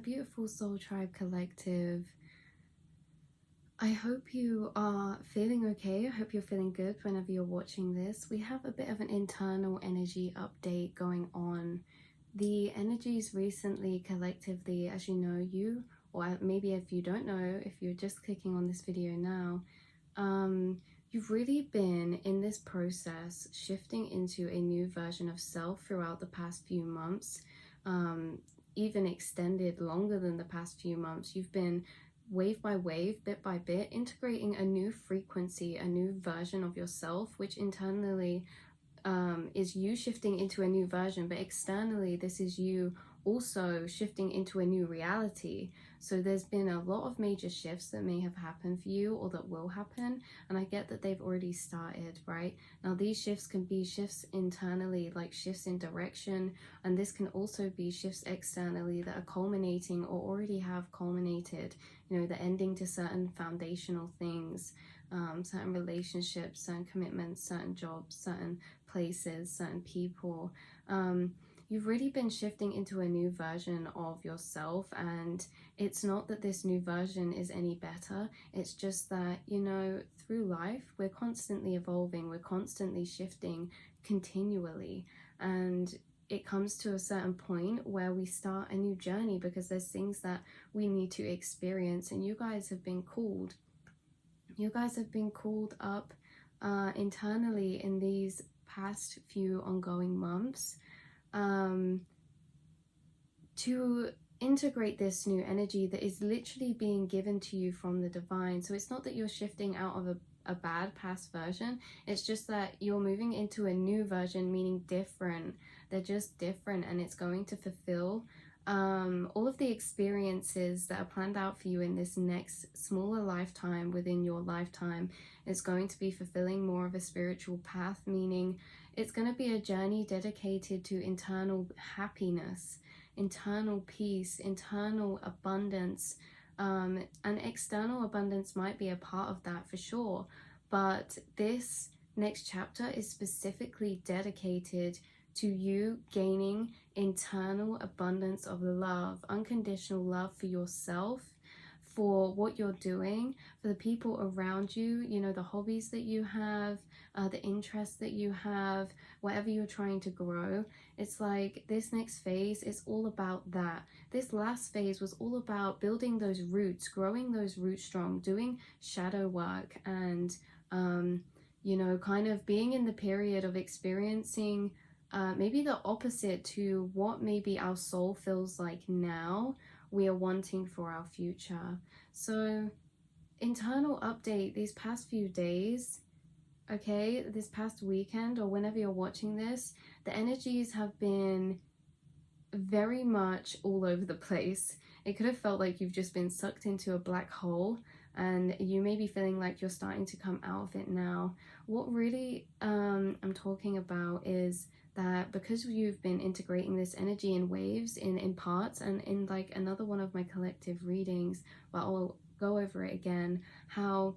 beautiful Soul Tribe Collective. I hope you are feeling okay. I hope you're feeling good whenever you're watching this. We have a bit of an internal energy update going on. The energies recently, collectively, as you know, or maybe if you don't know, if you're just clicking on this video now, you've really been in this process shifting into a new version of self throughout the past few months, even extended longer than the past few months. You've been wave by wave, bit by bit, integrating a new frequency, a new version of yourself, which internally is you shifting into a new version, but externally this is you also shifting into a new reality. So there's been a lot of major shifts that may have happened for you or that will happen, and I get that they've already started, right? Now these shifts can be shifts internally, like shifts in direction, and this can also be shifts externally that are culminating or already have culminated, you know, the ending to certain foundational things, certain relationships, certain commitments, certain jobs, certain places, certain people. You've really been shifting into a new version of yourself, and it's not that this new version is any better. It's just that, you know, through life we're constantly evolving, we're constantly shifting continually, and it comes to a certain point where we start a new journey because there's things that we need to experience. And you guys have been called up internally in these past few ongoing months to integrate this new energy that is literally being given to you from the divine. So it's not that you're shifting out of a bad past version, it's just that you're moving into a new version, meaning different. They're just different, and it's going to fulfill all of the experiences that are planned out for you in this next smaller lifetime within your lifetime. Is going to be fulfilling more of a spiritual path, meaning it's going to be a journey dedicated to internal happiness, internal peace, internal abundance, and external abundance might be a part of that for sure. But this next chapter is specifically dedicated to you gaining internal abundance of love, unconditional love for yourself, for what you're doing, for the people around you, you know, the hobbies that you have, the interests that you have, whatever you're trying to grow. It's like this next phase is all about that. This last phase was all about building those roots, growing those roots strong, doing shadow work, and you know, kind of being in the period of experiencing maybe the opposite to what maybe our soul feels like now we are wanting for our future. So internal update these past few days, okay, this past weekend or whenever you're watching this, the energies have been very much all over the place. It could have felt like you've just been sucked into a black hole, and you may be feeling like you're starting to come out of it now. What really I'm talking about is that because you've been integrating this energy in waves, in parts, and in like another one of my collective readings, but I'll go over it again, how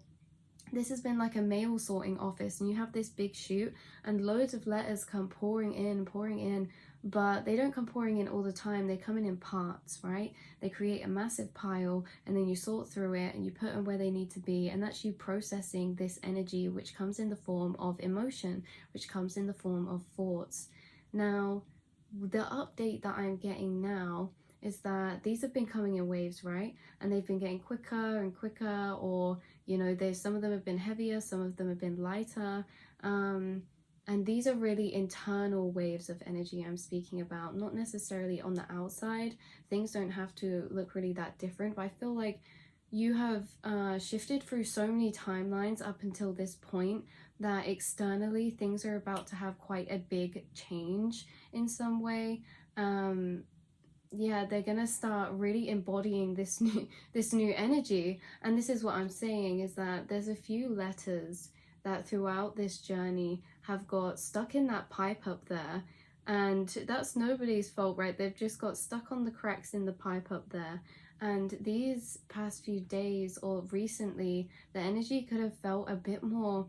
this has been like a mail sorting office, and you have this big chute and loads of letters come pouring in, but they don't come pouring in all the time. They come in parts, right? They create a massive pile, and then you sort through it and you put them where they need to be, and that's you processing this energy, which comes in the form of emotion, which comes in the form of thoughts. Now the update that I'm getting now is that these have been coming in waves, right? And they've been getting quicker and quicker, or you know, there's some of them have been heavier, some of them have been lighter, and these are really internal waves of energy I'm speaking about, not necessarily on the outside. Things don't have to look really that different, but I feel like you have shifted through so many timelines up until this point that externally things are about to have quite a big change in some way. Yeah, they're gonna start really embodying this new energy. And this is what I'm saying, is that there's a few letters that throughout this journey have got stuck in that pipe up there, and that's nobody's fault, right? They've just got stuck on the cracks in the pipe up there. And these past few days or recently, the energy could have felt a bit more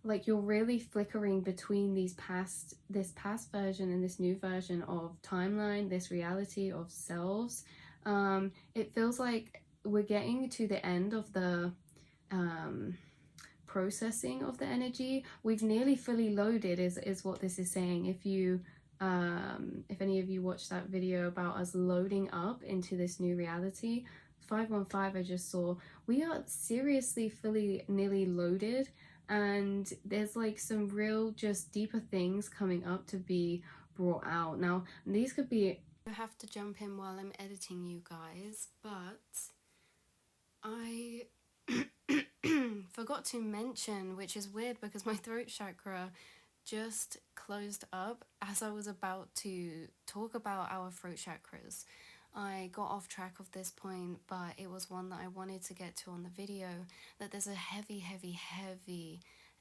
like you're really flickering between this past version and this new version of timeline, this reality of selves. It feels like we're getting to the end of the processing of the energy. We've nearly fully loaded is what this is saying. If any of you watched that video about us loading up into this new reality, 515 I just saw, we are seriously fully nearly loaded, and there's like some real just deeper things coming up to be brought out. Now these could be, I have to jump in while I'm editing, you guys, but I forgot to mention, which is weird because my throat chakra just closed up as I was about to talk about our throat chakras. I got off track of this point, but it was one that I wanted to get to on the video, that there's a heavy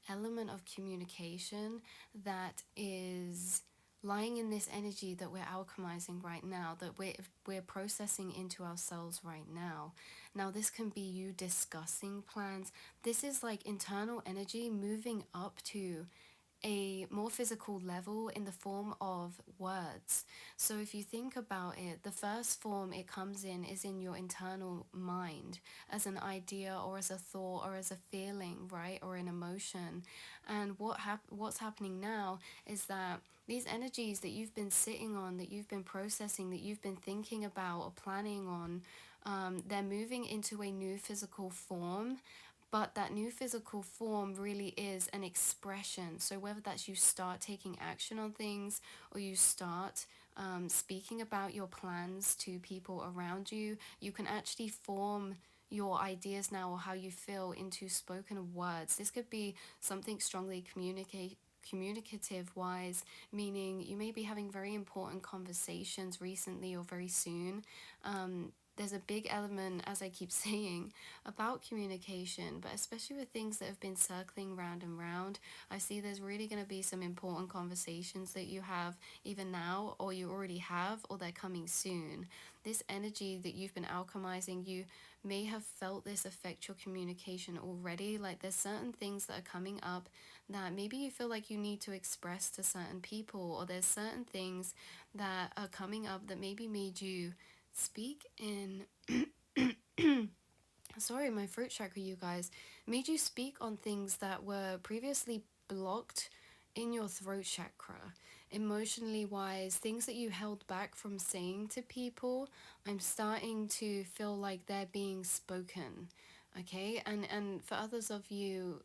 element of communication that is lying in this energy that we're alchemizing right now, that we're processing into ourselves right now. Now this can be you discussing plans. This is like internal energy moving up to a more physical level in the form of words. So if you think about it, the first form it comes in is in your internal mind, as an idea or as a thought or as a feeling, right, or an emotion. And what's happening now is that these energies that you've been sitting on, that you've been processing, that you've been thinking about or planning on, they're moving into a new physical form. But that new physical form really is an expression. So whether that's you start taking action on things, or you start speaking about your plans to people around you, you can actually form your ideas now or how you feel into spoken words. This could be something strongly communicative wise, meaning you may be having very important conversations recently or very soon. There's a big element, as I keep saying, about communication, but especially with things that have been circling round and round. I see there's really going to be some important conversations that you have even now, or you already have, or they're coming soon. This energy that you've been alchemizing, you may have felt this affect your communication already. Like there's certain things that are coming up that maybe you feel like you need to express to certain people, or there's certain things that are coming up that maybe made you speak in sorry, my throat chakra, you guys, made you speak on things that were previously blocked in your throat chakra, emotionally wise, things that you held back from saying to people. I'm starting to feel like they're being spoken. Okay, and for others of you,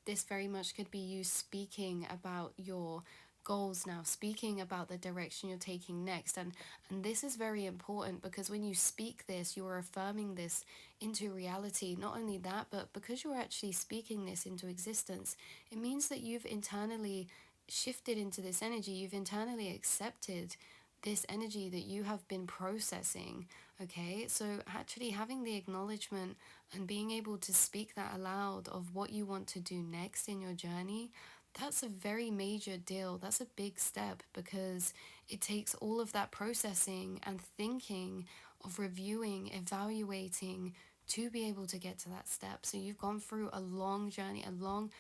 this very much could be you speaking about your goals now, speaking about the direction you're taking next. And this is very important, because when you speak this, you are affirming this into reality. Not only that, but because you're actually speaking this into existence, it means that you've internally shifted into this energy. You've internally accepted this energy that you have been processing. Okay, so actually having the acknowledgement and being able to speak that aloud of what you want to do next in your journey, that's a very major deal. That's a big step, because it takes all of that processing and thinking, of reviewing, evaluating, to be able to get to that step. So you've gone through a long journey, a long,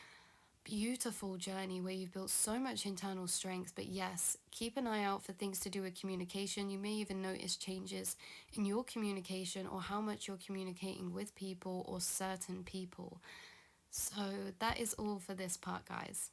beautiful journey where you've built so much internal strength. But yes, keep an eye out for things to do with communication. You may even notice changes in your communication, or how much you're communicating with people or certain people. So that is all for this part, guys.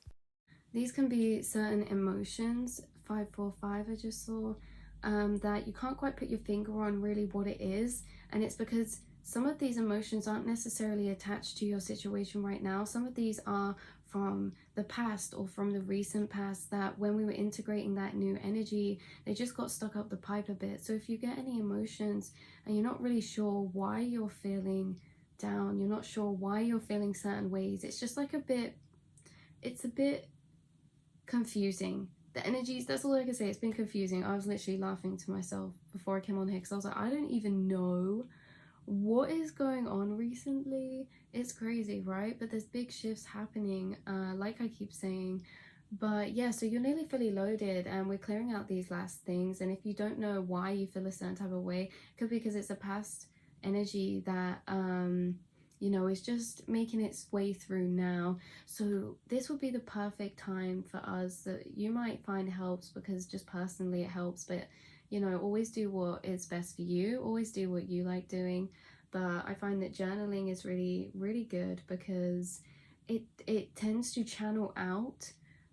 These can be certain emotions, 545 I just saw, that you can't quite put your finger on really what it is. And it's because some of these emotions aren't necessarily attached to your situation right now. Some of these are from the past or from the recent past, that when we were integrating that new energy, they just got stuck up the pipe a bit. So if you get any emotions and you're not really sure why you're feeling down, you're not sure why you're feeling certain ways, it's just like it's a bit confusing. The energies, that's all I can say. It's been confusing. I was literally laughing to myself before I came on here, because I was like, I don't even know what is going on recently. It's crazy, right? But there's big shifts happening, like I keep saying. But yeah, so you're nearly fully loaded, and we're clearing out these last things. And if you don't know why you feel a certain type of way, it could be because it's a past energy that you know, is just making its way through now. So this would be the perfect time for us, that you might find helps, because just personally it helps, but you know, always do what is best for you, always do what you like doing. But I find that journaling is really, really good because it tends to channel out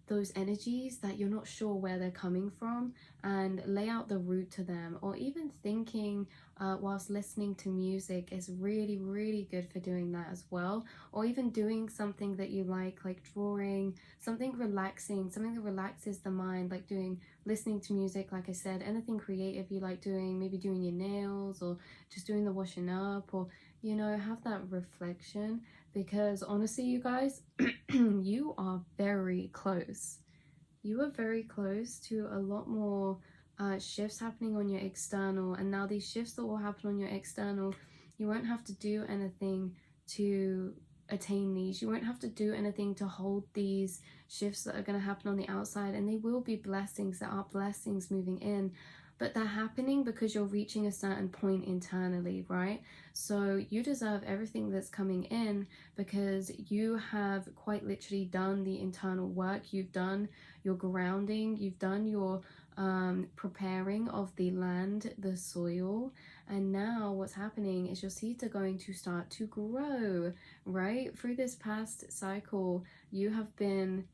those energies that you're not sure where they're coming from, and lay out the route to them. Or even thinking whilst listening to music is really, really good for doing that as well. Or even doing something that you like drawing, something relaxing, something that relaxes the mind, like listening to music, like I said, anything creative you like doing, maybe doing your nails or just doing the washing up, or, you know, have that reflection. Because honestly, you guys, you are very close. You are very close to a lot more shifts happening on your external. And now these shifts that will happen on your external, you won't have to do anything to attain these. You won't have to do anything to hold these shifts that are going to happen on the outside. And they will be blessings. There are blessings moving in, but they're happening because you're reaching a certain point internally, right? So you deserve everything that's coming in because you have quite literally done the internal work. You've done your grounding, you've done your preparing of the land, the soil, and now what's happening is your seeds are going to start to grow, right? Through this past cycle, you have been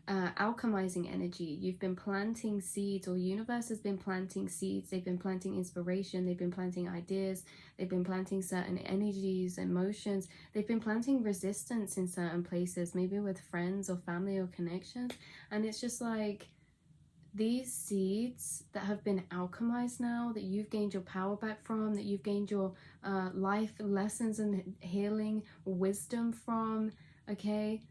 alchemizing energy. You've been planting seeds, or universe has been planting seeds. They've been planting inspiration, they've been planting ideas, they've been planting certain energies, emotions. They've been planting resistance in certain places, maybe with friends or family or connections. And it's just like these seeds that have been alchemized now, that you've gained your power back from, that you've gained your life lessons and healing wisdom from, okay,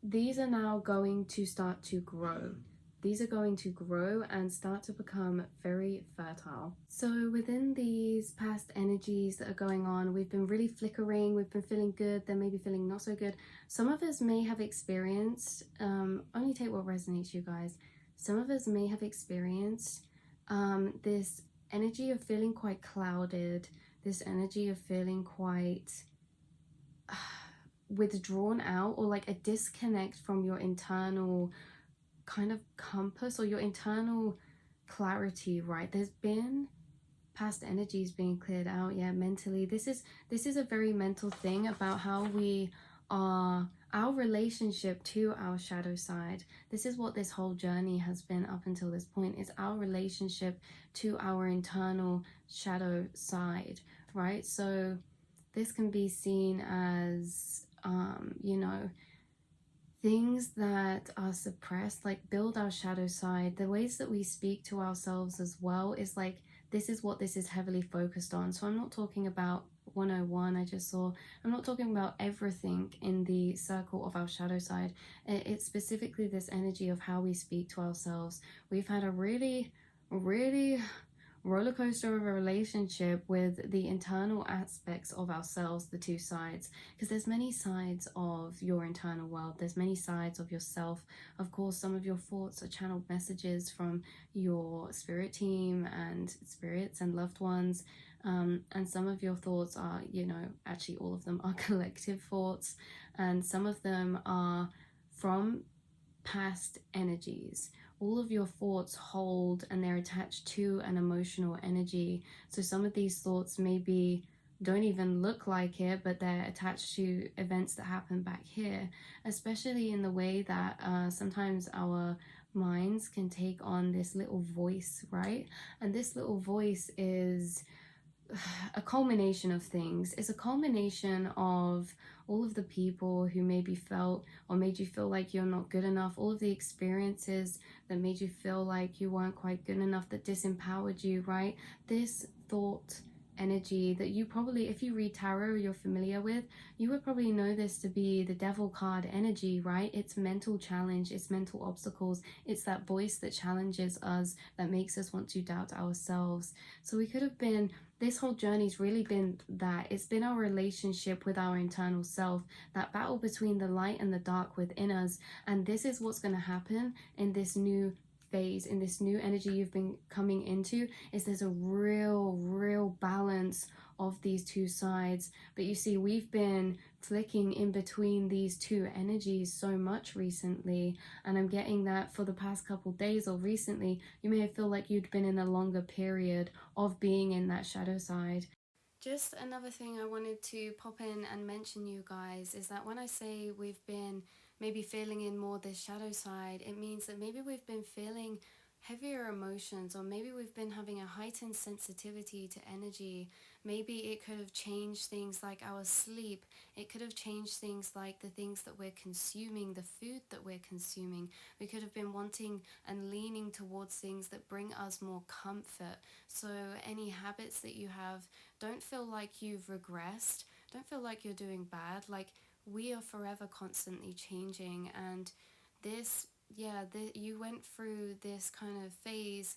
these are now going to start to grow. These are going to grow and start to become very fertile. So within these past energies that are going on, we've been really flickering, we've been feeling good, then maybe feeling not so good. Some of us may have experienced, only take what resonates, you guys. Some of us may have experienced this energy of feeling quite clouded, this energy of feeling quite withdrawn out, or like a disconnect from your internal kind of compass or your internal clarity, right? There's been past energies being cleared out, yeah, mentally. This is a very mental thing about how we are, our relationship to our shadow side. This is what this whole journey has been up until this point, is our relationship to our internal shadow side, right? So this can be seen as you know, things that are suppressed, like build our shadow side. The ways that we speak to ourselves as well is like, this is what this is heavily focused on. So I'm not talking about 101 I just saw. I'm not talking about everything in the circle of our shadow side. It's specifically this energy of how we speak to ourselves. We've had a really, really roller coaster of a relationship with the internal aspects of ourselves, the two sides, because there's many sides of your internal world, there's many sides of yourself. Of course, some of your thoughts are channeled messages from your spirit team and spirits and loved ones, and some of your thoughts are, you know, actually all of them are collective thoughts, and some of them are from past energies. All of your thoughts hold and they're attached to an emotional energy. So some of these thoughts maybe don't even look like it, but they're attached to events that happen back here, especially in the way that sometimes our minds can take on this little voice, right? And this little voice is a culmination of things. It's a culmination of all of the people who maybe felt or made you feel like you're not good enough, all of the experiences that made you feel like you weren't quite good enough, that disempowered you, right? This thought energy that you probably, if you read tarot, you're familiar with, you would probably know this to be the devil card energy, right? It's mental challenge, it's mental obstacles, it's that voice that challenges us, that makes us want to doubt ourselves. So we could have been, this whole journey's really been that. It's been our relationship with our internal self, that battle between the light and the dark within us. And this is what's going to happen in this new phase, in this new energy you've been coming into, is there's a real balance of these two sides. But you see, we've been flicking in between these two energies so much recently, and I'm getting that for the past couple days or recently, you may feel like you'd been in a longer period of being in that shadow side. Just another thing I wanted to pop in and mention, you guys, is that when I say we've been maybe feeling in more this shadow side, it means that maybe we've been feeling heavier emotions, or maybe we've been having a heightened sensitivity to energy. Maybe it could have changed things like our sleep. It could have changed things like the things that we're consuming, the food that we're consuming. We could have been wanting and leaning towards things that bring us more comfort. So any habits that you have, don't feel like you've regressed. Don't feel like you're doing bad. Like, we are forever constantly changing, and this, you went through this kind of phase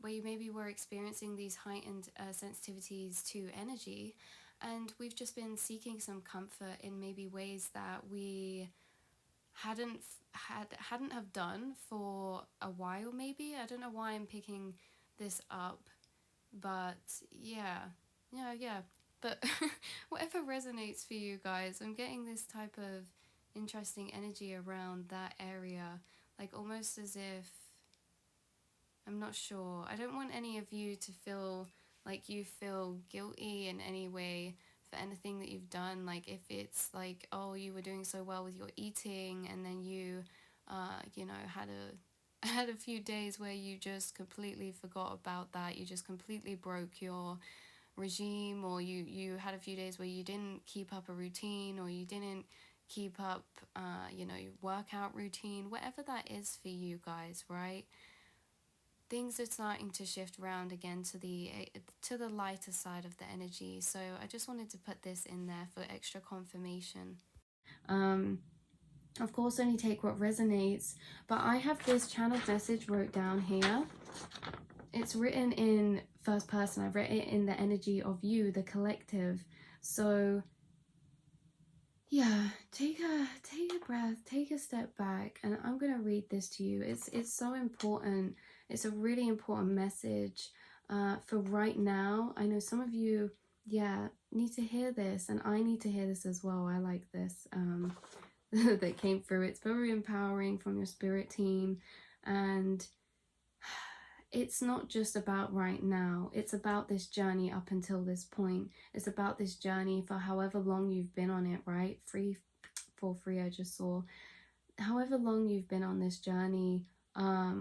where you maybe were experiencing these heightened sensitivities to energy, and we've just been seeking some comfort in maybe ways that we hadn't have done for a while. Maybe I don't know why I'm picking this up, but yeah. But whatever resonates for you guys, I'm getting this type of interesting energy around that area, like almost as if, I'm not sure, I don't want any of you to feel like you feel guilty in any way for anything that you've done. Like, if it's like, oh, you were doing so well with your eating, and then you had a few days where you just completely forgot about that, you just completely broke your regime, or you had a few days where you didn't keep up a routine, or you didn't keep up your workout routine, whatever that is for you guys, right? Things are starting to shift around again to the lighter side of the energy. So I just wanted to put this in there for extra confirmation. Of course, only take what resonates, but I have this channeled message wrote down here. It's written in first person. I've written it in the energy of you, the collective. So yeah, take a breath, take a step back, and I'm gonna read this to you. It's so important. It's a really important message for right now. I know some of you, need to hear this, and I need to hear this as well. I like this that came through. It's very empowering from your spirit team, and it's not just about right now. It's about this journey up until this point. It's about this journey for however long you've been on it, right? 343 I just saw. However long you've been on this journey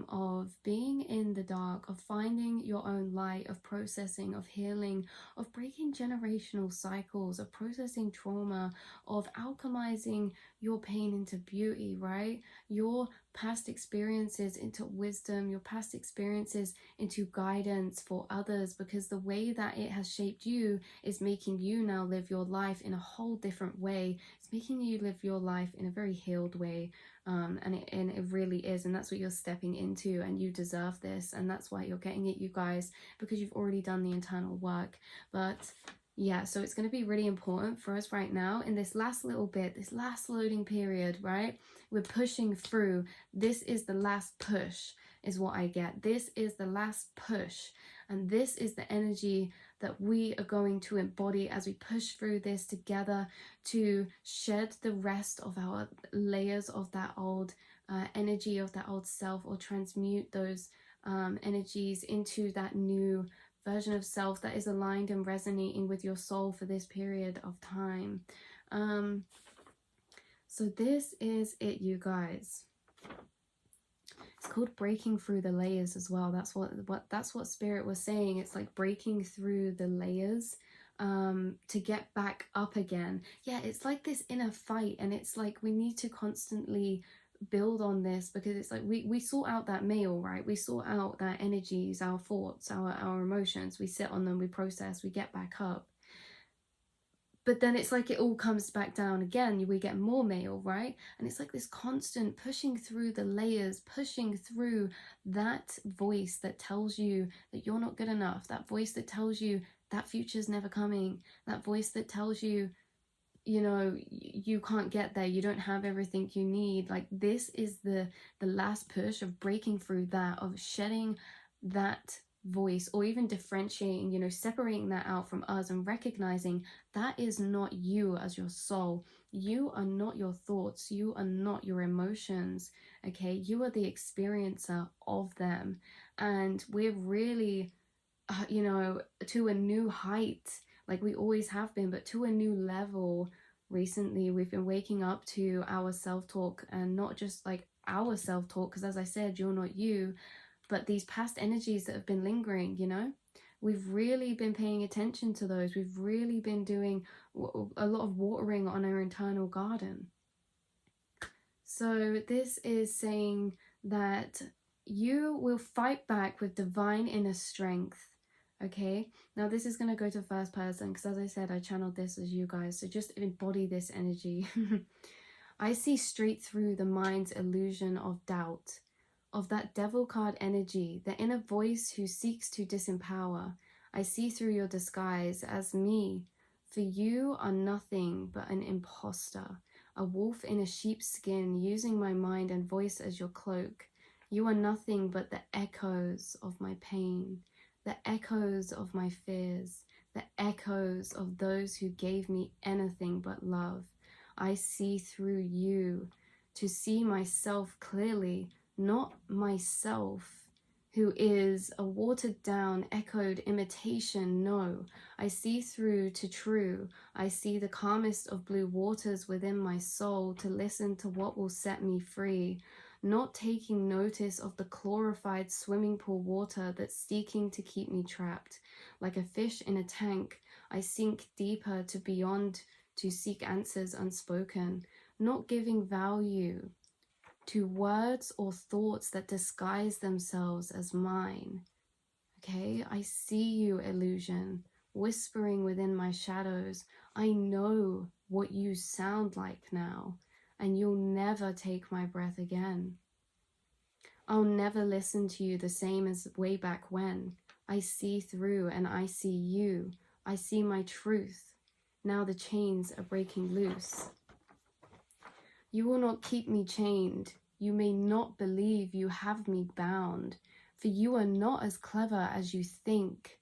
of being in the dark, of finding your own light, of processing, of healing, of breaking generational cycles, of processing trauma, of alchemizing your pain into beauty, right? Your past experiences into wisdom, your past experiences into guidance for others, because the way that it has shaped you is making you now live your life in a whole different way. It's making you live your life in a very healed way. And it really is, and that's what you're stepping into, and you deserve this, and that's why you're getting it, you guys, because you've already done the internal work. But yeah, so it's going to be really important for us right now in this last little bit, this last loading period, right? We're pushing through. This is the last push, is what I get. This is the last push, and this is the energy that we are going to embody as we push through this together, to shed the rest of our layers of that old energy, of that old self, or transmute those energies into that new version of self that is aligned and resonating with your soul for this period of time. So this is it, you guys. It's called breaking through the layers as well. That's what Spirit was saying. It's like breaking through the layers to get back up again. Yeah, it's like this inner fight, and it's like we need to constantly build on this, because it's like we sort out that mail, right? We sort out that energies, our thoughts, our emotions, we sit on them, we process, we get back up. But then it's like it all comes back down again. We get more mail, right? And it's like this constant pushing through the layers, pushing through that voice that tells you that you're not good enough, that voice that tells you that future's never coming, that voice that tells you, you can't get there, you don't have everything you need. Like, this is the last push of breaking through that, of shedding that voice, or even differentiating, you know, separating that out from us and recognizing that is not you as your soul. You are not your thoughts. You are not your emotions. Okay, you are the experiencer of them. And we're really, you know, to a new height, like we always have been, but to a new level. Recently, we've been waking up to our self-talk, and not just like our self-talk, because as I said, you're not you, but these past energies that have been lingering, you know, we've really been paying attention to those. We've really been doing a lot of watering on our internal garden. So this is saying that you will fight back with divine inner strength. Okay, now this is going to go to first person, because as I said, I channeled this as you guys, so just embody this energy. I see straight through the mind's illusion of doubt, of that devil card energy, the inner voice who seeks to disempower. I see through your disguise as me, for you are nothing but an imposter, a wolf in a sheep's skin, using my mind and voice as your cloak. You are nothing but the echoes of my pain, the echoes of my fears, the echoes of those who gave me anything but love. I see through you to see myself clearly, not myself who is a watered down, echoed imitation. No, I see through to true. I see the calmest of blue waters within my soul to listen to what will set me free, not taking notice of the glorified swimming pool water that's seeking to keep me trapped. Like a fish in a tank, I sink deeper to beyond to seek answers unspoken, not giving value to words or thoughts that disguise themselves as mine. Okay, I see you, illusion, whispering within my shadows. I know what you sound like now, and you'll never take my breath again. I'll never listen to you the same as way back when. I see through and I see you. I see my truth. Now the chains are breaking loose. You will not keep me chained. You may not believe you have me bound, for you are not as clever as you think.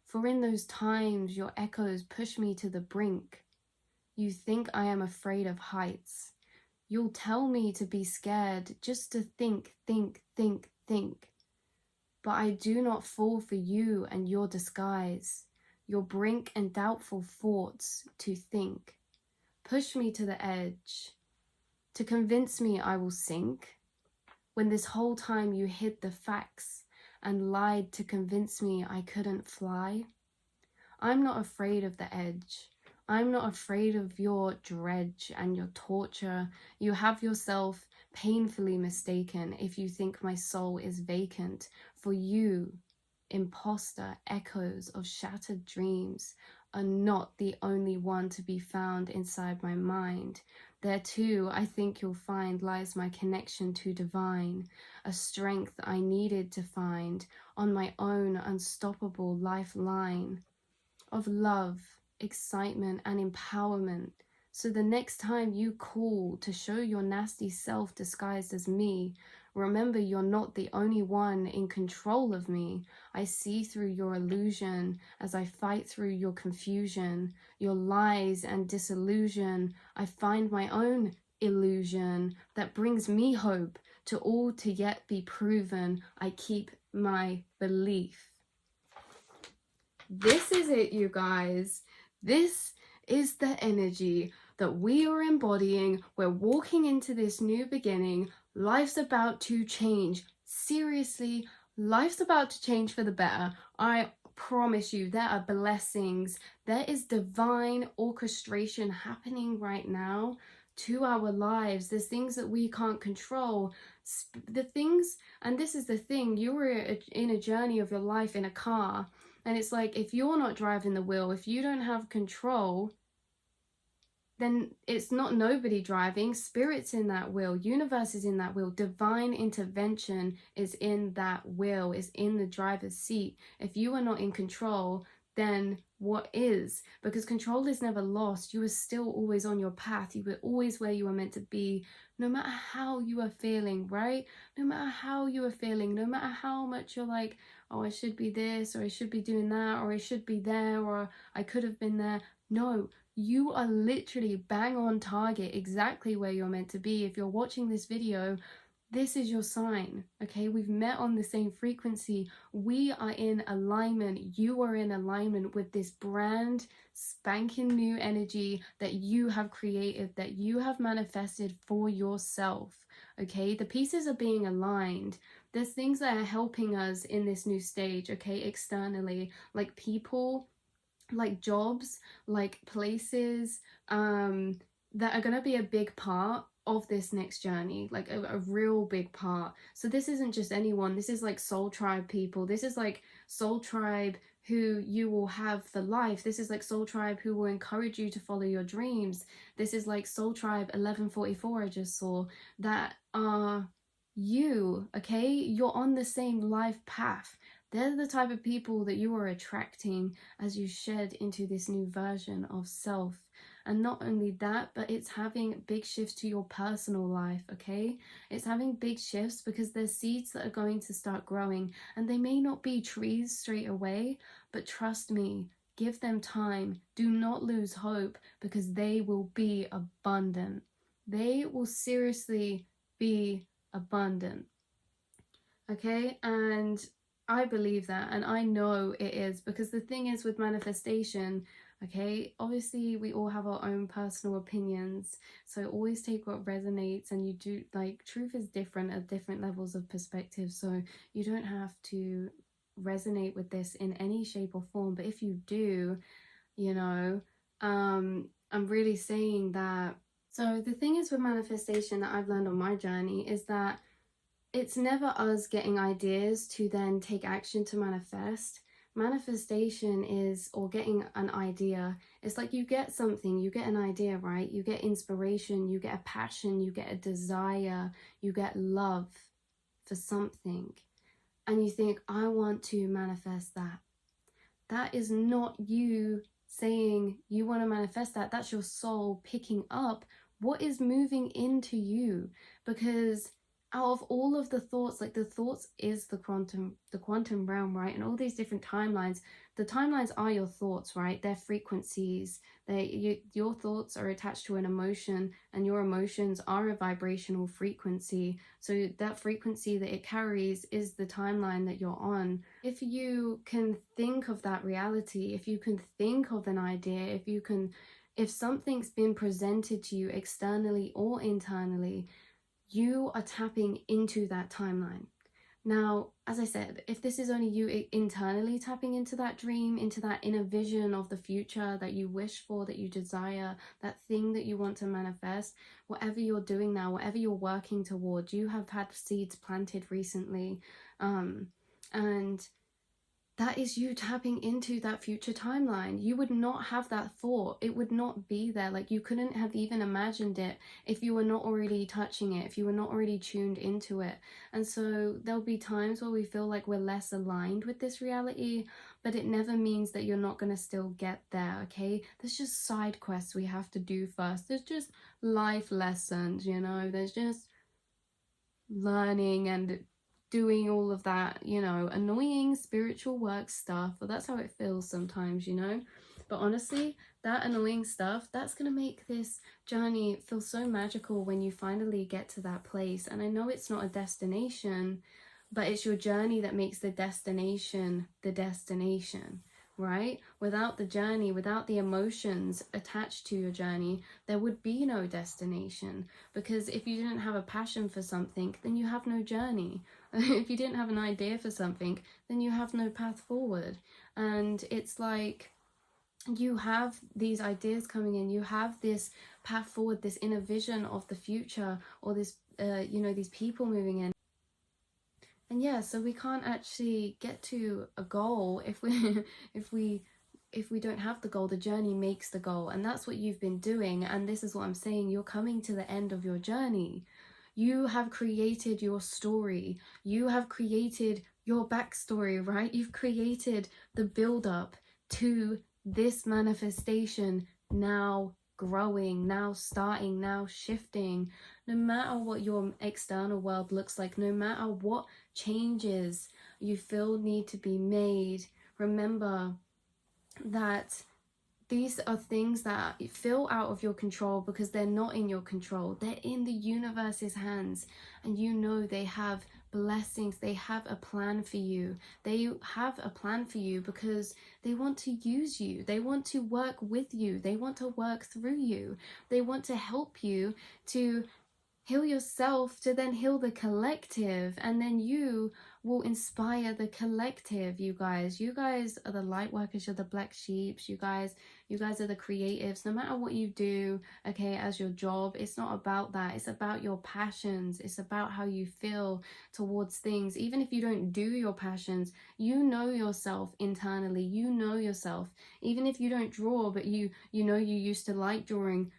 For in those times your echoes push me to the brink. You think I am afraid of heights. You'll tell me to be scared just to think. But I do not fall for you and your disguise, your brink and doubtful thoughts to think. Push me to the edge, to convince me I will sink, when this whole time you hid the facts and lied to convince me I couldn't fly. I'm not afraid of the edge. I'm not afraid of your dredge and your torture. You have yourself painfully mistaken if you think my soul is vacant. For you, imposter echoes of shattered dreams, are not the only one to be found inside my mind. There too, I think you'll find, lies my connection to divine, a strength I needed to find on my own unstoppable lifeline of love, excitement, and empowerment. So the next time you call to show your nasty self disguised as me, remember you're not the only one in control of me. I see through your illusion as I fight through your confusion, your lies and disillusion. I find my own illusion that brings me hope to all to yet be proven. I keep my belief. This is it, you guys. This is the energy that we are embodying. We're walking into this new beginning. Life's about to change. Seriously, life's about to change for the better. I promise you, there are blessings. There is divine orchestration happening right now to our lives. There's things that we can't control. The things, and this is the thing, you were in a journey of your life in a car. And it's like, if you're not driving the wheel, if you don't have control, then it's not nobody driving. Spirit's in that wheel. Universe is in that wheel. Divine intervention is in that wheel, is in the driver's seat. If you are not in control, than what is, because control is never lost. You are still always on your path. You were always where you were meant to be, no matter how you are feeling, right? No matter how you are feeling, no matter how much you're like, oh, I should be this, or I should be doing that, or I should be there, or I could have been there. No, you are literally bang on target, exactly where you're meant to be. If you're watching this video, this is your sign, okay? We've met on the same frequency. We are in alignment. You are in alignment with this brand spanking new energy that you have created, that you have manifested for yourself, okay? The pieces are being aligned. There's things that are helping us in this new stage, okay? Externally, like people, like jobs, like places, that are going to be a big part of this next journey, like a real big part. So this isn't just anyone, this is like soul tribe people, this is like soul tribe who you will have for life, this is like soul tribe who will encourage you to follow your dreams, this is like soul tribe 1144 I just saw, that are you, okay? You're on the same life path. They're the type of people that you are attracting as you shed into this new version of self. And not only that, but it's having big shifts to your personal life, okay? It's having big shifts because there's seeds that are going to start growing, and they may not be trees straight away, but trust me, give them time. Do not lose hope, because they will be abundant. They will seriously be abundant, okay? And I believe that, and I know it is, because the thing is with manifestation, okay, obviously we all have our own personal opinions, so always take what resonates, and you do, like, truth is different at different levels of perspective, so you don't have to resonate with this in any shape or form, but if you do, you know, I'm really saying that. So the thing is with manifestation that I've learned on my journey is that it's never us getting ideas to then take action to manifest. Manifestation is, or getting an idea, it's like you get something, you get an idea, right? You get inspiration, you get a passion, you get a desire, you get love for something, and you think, I want to manifest that. That is not you saying you want to manifest that. That's your soul picking up what is moving into you, because out of all of the thoughts, like the thoughts is the quantum realm, right? And all these different timelines, the timelines are your thoughts, right? They're frequencies. Your thoughts are attached to an emotion, and your emotions are a vibrational frequency. So that frequency that it carries is the timeline that you're on. If you can think of that reality, if you can think of an idea, if something's been presented to you externally or internally, you are tapping into that timeline. Now, as I said, if this is only you internally tapping into that dream, into that inner vision of the future that you wish for, that you desire, that thing that you want to manifest, whatever you're doing now, whatever you're working towards, you have had seeds planted recently, and that is you tapping into that future timeline. You would not have that thought. It would not be there. Like, you couldn't have even imagined it if you were not already touching it, if you were not already tuned into it. And so there'll be times where we feel like we're less aligned with this reality, but it never means that you're not going to still get there, okay? There's just side quests we have to do first. There's just life lessons, you know? There's just learning and doing all of that, you know, annoying spiritual work stuff. Well, that's how it feels sometimes, you know. But honestly, that annoying stuff, that's going to make this journey feel so magical when you finally get to that place. And I know it's not a destination, but it's your journey that makes the destination, right? Without the journey, without the emotions attached to your journey, there would be no destination. Because if you didn't have a passion for something, then you have no journey. If you didn't have an idea for something, then you have no path forward. And it's like, you have these ideas coming in, you have this path forward, this inner vision of the future, or this, you know, these people moving in. And yeah, so we can't actually get to a goal if we if we don't have the goal. The journey makes the goal, and that's what you've been doing. And this is what I'm saying, you're coming to the end of your journey. You have created your story, you have created your backstory, right? You've created the build up, to this manifestation now growing, now starting, now shifting. No matter what your external world looks like, no matter what changes you feel need to be made, remember that these are things that feel out of your control because they're not in your control. They're in the universe's hands, and you know they have blessings. They have a plan for you. They have a plan for you because they want to use you. They want to work with you. They want to work through you. They want to help you to heal yourself to then heal the collective, and then you will inspire the collective. You guys are the light workers, you're the black sheeps, you guys are the creatives. No matter what you do, okay, as your job, it's not about that. It's about your passions. It's about how you feel towards things. Even if you don't do your passions, you know yourself internally. You know yourself. Even if you don't draw, but you know you used to like drawing,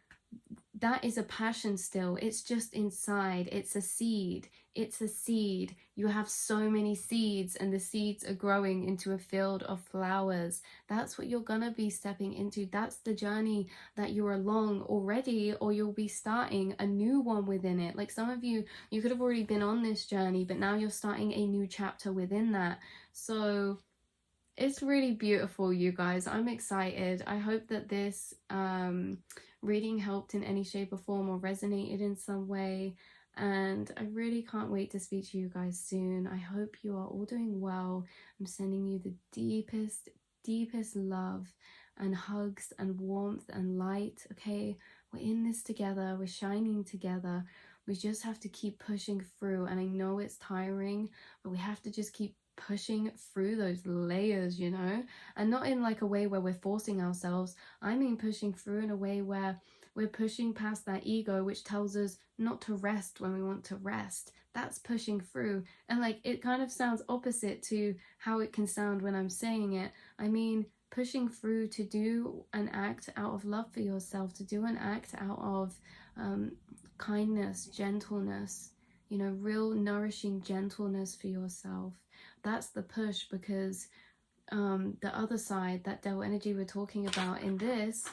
that is a passion still. It's just inside. It's a seed. It's a seed. You have so many seeds, and the seeds are growing into a field of flowers. That's what you're gonna be stepping into. That's the journey that you're along already, or you'll be starting a new one within it. Like some of you could have already been on this journey, but now you're starting a new chapter within that. So it's really beautiful, you guys. I'm excited. I hope that this reading helped in any shape or form or resonated in some way, and I really can't wait to speak to you guys soon. I hope you are all doing well. I'm sending you the deepest love and hugs and warmth and light. Okay, we're in this together. We're shining together. We just have to keep pushing through, and I know it's tiring, but we have to just keep pushing through those layers, you know, and not in like a way where we're forcing ourselves. I mean pushing through in a way where we're pushing past that ego which tells us not to rest when we want to rest. That's pushing through. And like, it kind of sounds opposite to how it can sound when I'm saying it. I mean pushing through to do an act out of love for yourself, to do an act out of kindness, gentleness, you know, real nourishing gentleness for yourself. That's the push, because the other side, that devil energy we're talking about in this,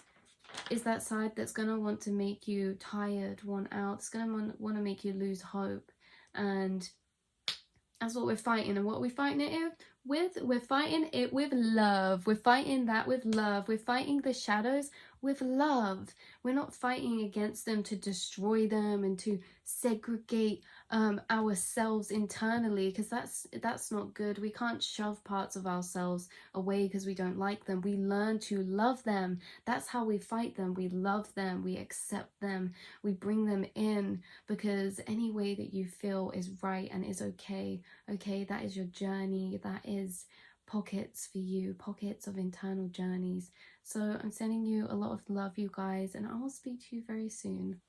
is that side that's going to want to make you tired, worn out. It's going to want to make you lose hope. And that's what we're fighting. And what are we fighting it with? We're fighting it with love. We're fighting that with love. We're fighting the shadows with love. We're not fighting against them to destroy them and to segregate ourselves internally, because that's not good. We can't shove parts of ourselves away because we don't like them. We learn to love them. That's how we fight them. We love them. We accept them. We bring them in, because any way that you feel is right and is okay. Okay, that is your journey. That is pockets for you, pockets of internal journeys. So I'm sending you a lot of love, you guys, and I will speak to you very soon.